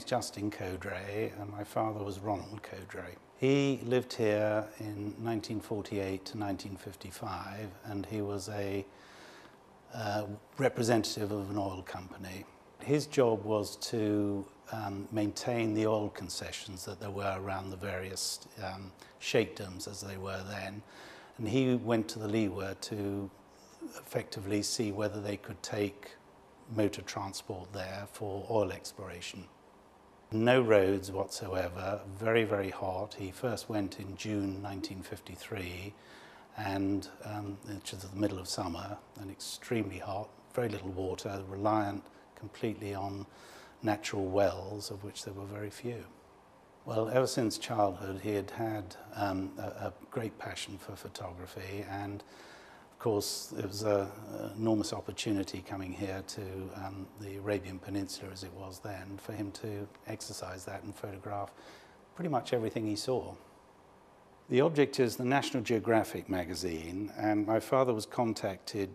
name's Justin Codrai, and my father was Ronald Codrai. He lived here in 1948 to 1955, and he was a representative of an oil company. His job was to maintain the oil concessions that there were around the various sheikdoms as they were then, and he went to the Leeward to effectively see whether they could take motor transport there for oil exploration. No roads whatsoever, very, very hot. He first went in June 1953, and which is the middle of summer, and extremely hot, very little water, reliant completely on natural wells, of which there were very few. Well, ever since childhood, he had had a great passion for photography, and of course, it was an enormous opportunity coming here to the Arabian Peninsula, as it was then, for him to exercise that and photograph pretty much everything he saw. The object is the National Geographic Magazine, and my father was contacted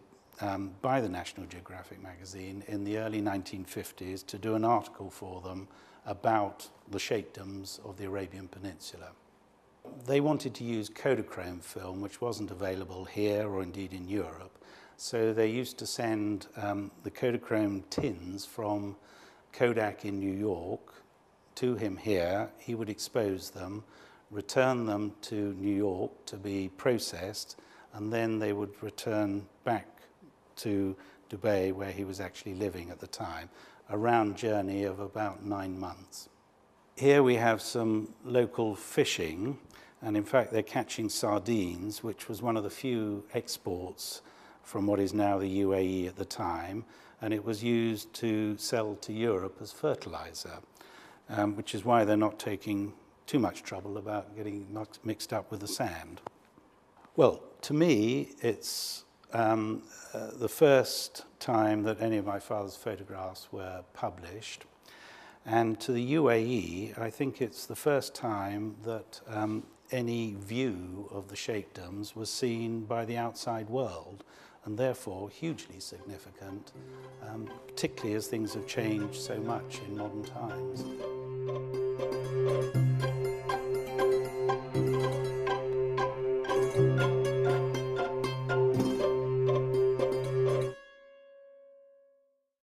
by the National Geographic Magazine in the early 1950s to do an article for them about the sheikdoms of the Arabian Peninsula. They wanted to use Kodachrome film, which wasn't available here or indeed in Europe, so they used to send the Kodachrome tins from Kodak in New York to him here. He would expose them, return them to New York to be processed, and then they would return back to Dubai, where he was actually living at the time, a round journey of about 9 months. Here we have some local fishing, and in fact they're catching sardines, which was one of the few exports from what is now the UAE at the time, and it was used to sell to Europe as fertilizer, which is why they're not taking too much trouble about getting mixed up with the sand. Well, to me, it's the first time that any of my father's photographs were published. And to the UAE, I think it's the first time that any view of the sheikdoms was seen by the outside world, and therefore hugely significant, particularly as things have changed so much in modern times.